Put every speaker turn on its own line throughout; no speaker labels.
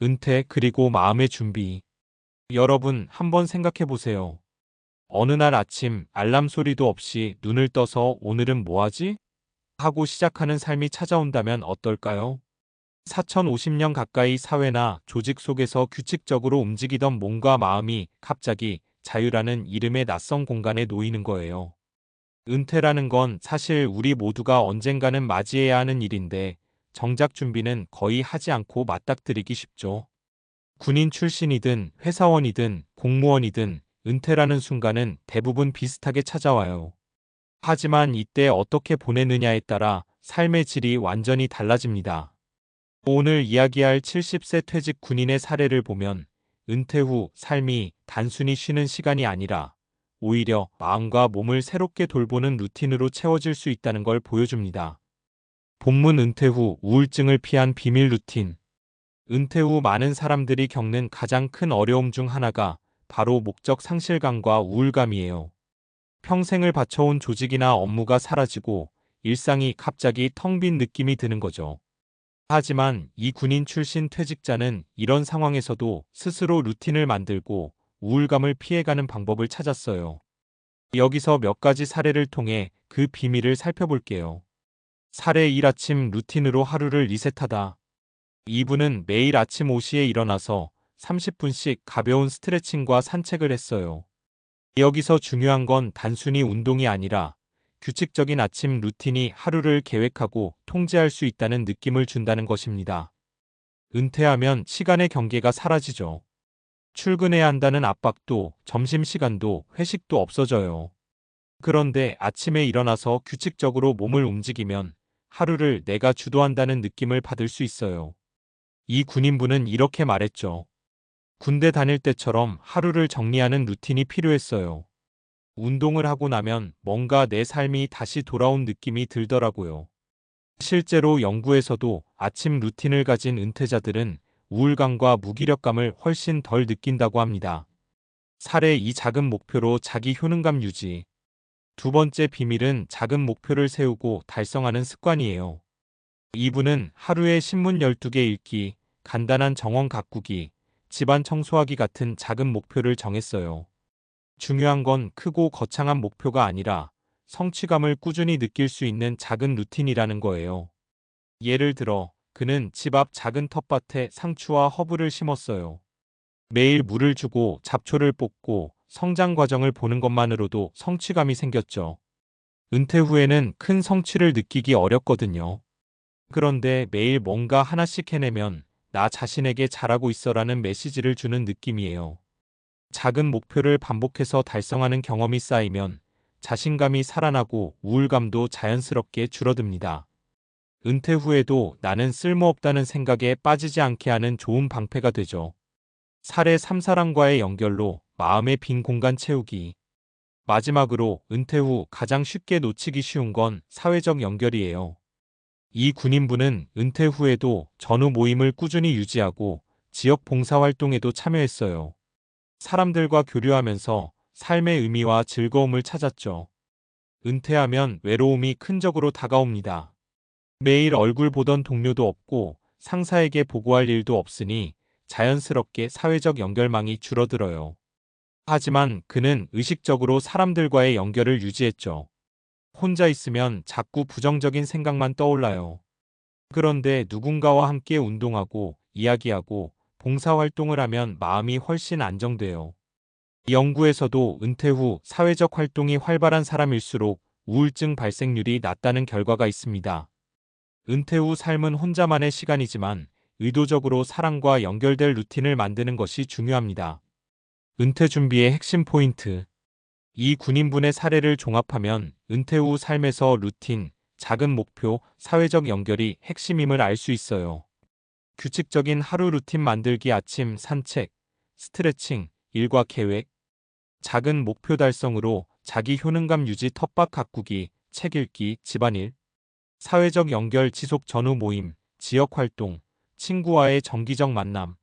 은퇴 그리고 마음의 준비. 여러분 한번 생각해 보세요. 어느 날 아침 알람 소리도 없이 눈을 떠서 오늘은 뭐 하지? 하고 시작하는 삶이 찾아온다면 어떨까요? 4050년 가까이 사회나 조직 속에서 규칙적으로 움직이던 몸과 마음이 갑자기 자유라는 이름의 낯선 공간에 놓이는 거예요. 은퇴라는 건 사실 우리 모두가 언젠가는 맞이해야 하는 일인데 정작 준비는 거의 하지 않고 맞닥뜨리기 쉽죠. 군인 출신이든 회사원이든 공무원이든 은퇴라는 순간은 대부분 비슷하게 찾아와요. 하지만 이때 어떻게 보내느냐에 따라 삶의 질이 완전히 달라집니다. 오늘 이야기할 70세 퇴직 군인의 사례를 보면 은퇴 후 삶이 단순히 쉬는 시간이 아니라 오히려 마음과 몸을 새롭게 돌보는 루틴으로 채워질 수 있다는 걸 보여줍니다. 본문 은퇴 후 우울증을 피한 비밀 루틴. 은퇴 후 많은 사람들이 겪는 가장 큰 어려움 중 하나가 바로 목적 상실감과 우울감이에요. 평생을 바쳐온 조직이나 업무가 사라지고 일상이 갑자기 텅 빈 느낌이 드는 거죠. 하지만 이 군인 출신 퇴직자는 이런 상황에서도 스스로 루틴을 만들고 우울감을 피해가는 방법을 찾았어요. 여기서 몇 가지 사례를 통해 그 비밀을 살펴볼게요. 사례 1. 아침 루틴으로 하루를 리셋하다. 이분은 매일 아침 5시에 일어나서 30분씩 가벼운 스트레칭과 산책을 했어요. 여기서 중요한 건 단순히 운동이 아니라 규칙적인 아침 루틴이 하루를 계획하고 통제할 수 있다는 느낌을 준다는 것입니다. 은퇴하면 시간의 경계가 사라지죠. 출근해야 한다는 압박도 점심시간도 회식도 없어져요. 그런데 아침에 일어나서 규칙적으로 몸을 움직이면 하루를 내가 주도한다는 느낌을 받을 수 있어요. 이 군인분은 이렇게 말했죠. 군대 다닐 때처럼 하루를 정리하는 루틴이 필요했어요. 운동을 하고 나면 뭔가 내 삶이 다시 돌아온 느낌이 들더라고요. 실제로 연구에서도 아침 루틴을 가진 은퇴자들은 우울감과 무기력감을 훨씬 덜 느낀다고 합니다. 사례 2. 작은 목표로 자기 효능감 유지. 두 번째 비밀은 작은 목표를 세우고 달성하는 습관이에요. 이분은 하루에 신문 12개 읽기, 간단한 정원 가꾸기, 집안 청소하기 같은 작은 목표를 정했어요. 중요한 건 크고 거창한 목표가 아니라 성취감을 꾸준히 느낄 수 있는 작은 루틴이라는 거예요. 예를 들어, 그는 집 앞 작은 텃밭에 상추와 허브를 심었어요. 매일 물을 주고 잡초를 뽑고 성장 과정을 보는 것만으로도 성취감이 생겼죠. 은퇴 후에는 큰 성취를 느끼기 어렵거든요. 그런데 매일 뭔가 하나씩 해내면 나 자신에게 잘하고 있어라는 메시지를 주는 느낌이에요. 작은 목표를 반복해서 달성하는 경험이 쌓이면 자신감이 살아나고 우울감도 자연스럽게 줄어듭니다. 은퇴 후에도 나는 쓸모없다는 생각에 빠지지 않게 하는 좋은 방패가 되죠. 사례 3. 사람과의 연결로 마음의 빈 공간 채우기. 마지막으로 은퇴 후 가장 쉽게 놓치기 쉬운 건 사회적 연결이에요. 이 군인분은 은퇴 후에도 전후 모임을 꾸준히 유지하고 지역 봉사활동에도 참여했어요. 사람들과 교류하면서 삶의 의미와 즐거움을 찾았죠. 은퇴하면 외로움이 큰 적으로 다가옵니다. 매일 얼굴 보던 동료도 없고 상사에게 보고할 일도 없으니 자연스럽게 사회적 연결망이 줄어들어요. 하지만 그는 의식적으로 사람들과의 연결을 유지했죠. 혼자 있으면 자꾸 부정적인 생각만 떠올라요. 그런데 누군가와 함께 운동하고 이야기하고 봉사활동을 하면 마음이 훨씬 안정돼요. 연구에서도 은퇴 후 사회적 활동이 활발한 사람일수록 우울증 발생률이 낮다는 결과가 있습니다. 은퇴 후 삶은 혼자만의 시간이지만 의도적으로 사람과 연결될 루틴을 만드는 것이 중요합니다. 은퇴 준비의 핵심 포인트. 이 군인분의 사례를 종합하면 은퇴 후 삶에서 루틴, 작은 목표, 사회적 연결이 핵심임을 알 수 있어요. 규칙적인 하루 루틴 만들기 아침 산책, 스트레칭, 일과 계획, 작은 목표 달성으로 자기 효능감 유지 텃밭 가꾸기, 책 읽기, 집안일, 사회적 연결 지속 전후 모임, 지역 활동, 친구와의 정기적 만남.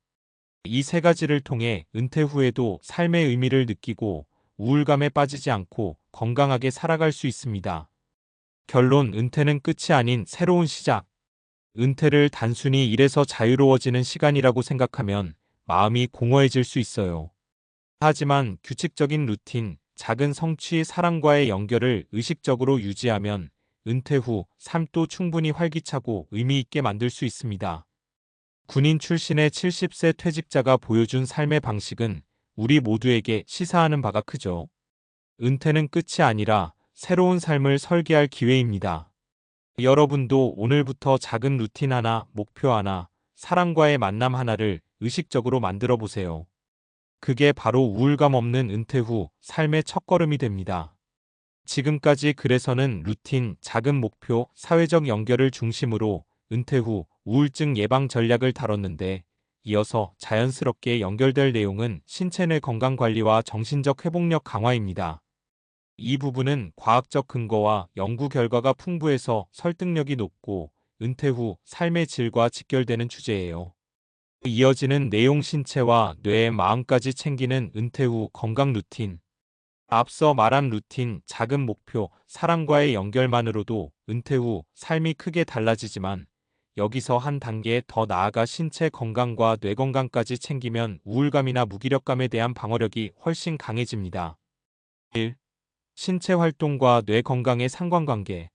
이 세 가지를 통해 은퇴 후에도 삶의 의미를 느끼고 우울감에 빠지지 않고 건강하게 살아갈 수 있습니다. 결론, 은퇴는 끝이 아닌 새로운 시작. 은퇴를 단순히 일에서 자유로워지는 시간이라고 생각하면 마음이 공허해질 수 있어요. 하지만 규칙적인 루틴, 작은 성취, 사랑과의 연결을 의식적으로 유지하면 은퇴 후 삶도 충분히 활기차고 의미 있게 만들 수 있습니다. 군인 출신의 70세 퇴직자가 보여준 삶의 방식은 우리 모두에게 시사하는 바가 크죠. 은퇴는 끝이 아니라 새로운 삶을 설계할 기회입니다. 여러분도 오늘부터 작은 루틴 하나, 목표 하나, 사랑과의 만남 하나를 의식적으로 만들어 보세요. 그게 바로 우울감 없는 은퇴 후 삶의 첫걸음이 됩니다. 지금까지 그래서는 루틴, 작은 목표, 사회적 연결을 중심으로 은퇴 후 우울증 예방 전략을 다뤘는데, 이어서 자연스럽게 연결될 내용은 신체 내 건강 관리와 정신적 회복력 강화입니다. 이 부분은 과학적 근거와 연구 결과가 풍부해서 설득력이 높고 은퇴 후 삶의 질과 직결되는 주제예요. 이어지는 내용, 신체와 뇌, 마음까지 챙기는 은퇴 후 건강 루틴. 앞서 말한 루틴, 작은 목표, 사랑과의 연결만으로도 은퇴 후 삶이 크게 달라지지만, 여기서 한 단계 더 나아가 신체 건강과 뇌 건강까지 챙기면 우울감이나 무기력감에 대한 방어력이 훨씬 강해집니다. 1. 신체 활동과 뇌 건강의 상관관계.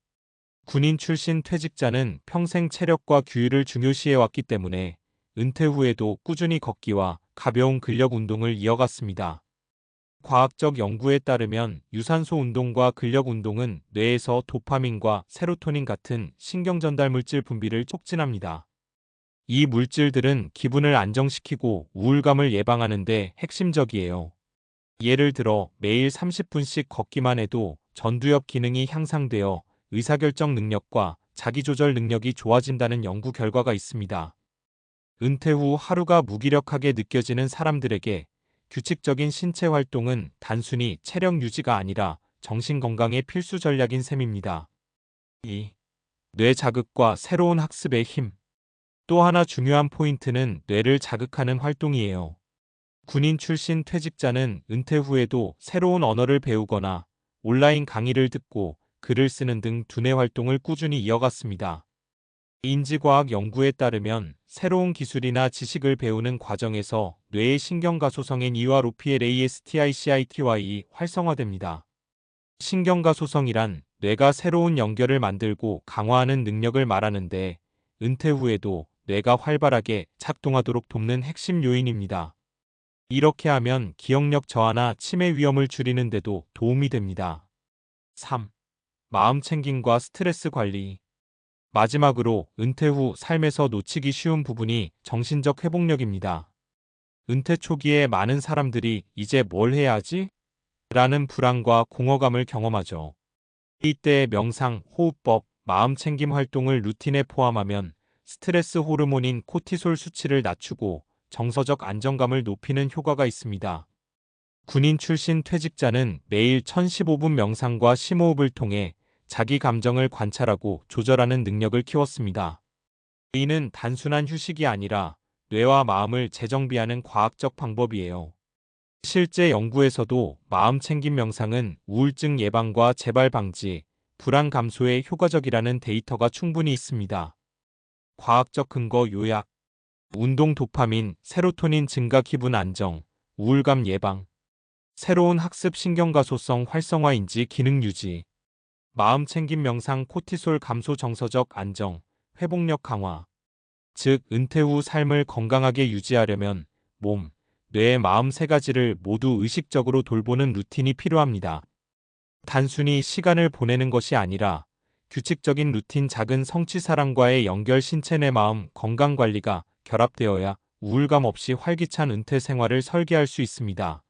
군인 출신 퇴직자는 평생 체력과 규율을 중요시해왔기 때문에 은퇴 후에도 꾸준히 걷기와 가벼운 근력 운동을 이어갔습니다. 과학적 연구에 따르면 유산소 운동과 근력 운동은 뇌에서 도파민과 세로토닌 같은 신경 전달 물질 분비를 촉진합니다. 이 물질들은 기분을 안정시키고 우울감을 예방하는 데 핵심적이에요. 예를 들어 매일 30분씩 걷기만 해도 전두엽 기능이 향상되어 의사결정 능력과 자기조절 능력이 좋아진다는 연구 결과가 있습니다. 은퇴 후 하루가 무기력하게 느껴지는 사람들에게 규칙적인 신체 활동은 단순히 체력 유지가 아니라 정신 건강의 필수 전략인 셈입니다. 2. 뇌 자극과 새로운 학습의 힘. 또 하나 중요한 포인트는 뇌를 자극하는 활동이에요. 군인 출신 퇴직자는 은퇴 후에도 새로운 언어를 배우거나 온라인 강의를 듣고 글을 쓰는 등 두뇌 활동을 꾸준히 이어갔습니다. 인지과학 연구에 따르면 새로운 기술이나 지식을 배우는 과정에서 뇌의 신경가소성인 EROPLASTICITY 활성화됩니다. 신경가소성이란 뇌가 새로운 연결을 만들고 강화하는 능력을 말하는데, 은퇴 후에도 뇌가 활발하게 작동하도록 돕는 핵심 요인입니다. 이렇게 하면 기억력 저하나 치매 위험을 줄이는 데도 도움이 됩니다. 3. 마음 챙김과 스트레스 관리. 마지막으로 은퇴 후 삶에서 놓치기 쉬운 부분이 정신적 회복력입니다. 은퇴 초기에 많은 사람들이 이제 뭘 해야 하지? 라는 불안과 공허감을 경험하죠. 이때 명상, 호흡법, 마음 챙김 활동을 루틴에 포함하면 스트레스 호르몬인 코티솔 수치를 낮추고 정서적 안정감을 높이는 효과가 있습니다. 군인 출신 퇴직자는 매일 1015분 명상과 심호흡을 통해 자기 감정을 관찰하고 조절하는 능력을 키웠습니다. 이는 단순한 휴식이 아니라 뇌와 마음을 재정비하는 과학적 방법이에요. 실제 연구에서도 마음 챙김 명상은 우울증 예방과 재발 방지, 불안 감소에 효과적이라는 데이터가 충분히 있습니다. 과학적 근거 요약. 운동, 도파민, 세로토닌 증가, 기분 안정, 우울감 예방. 새로운 학습, 신경가소성 활성화, 인지 기능 유지. 마음 챙김 명상, 코티솔 감소, 정서적 안정, 회복력 강화. 즉, 은퇴 후 삶을 건강하게 유지하려면 몸, 뇌, 마음 세 가지를 모두 의식적으로 돌보는 루틴이 필요합니다. 단순히 시간을 보내는 것이 아니라 규칙적인 루틴, 작은 성취, 사랑과의 연결, 신체 내 마음 건강 관리가 결합되어야 우울감 없이 활기찬 은퇴 생활을 설계할 수 있습니다.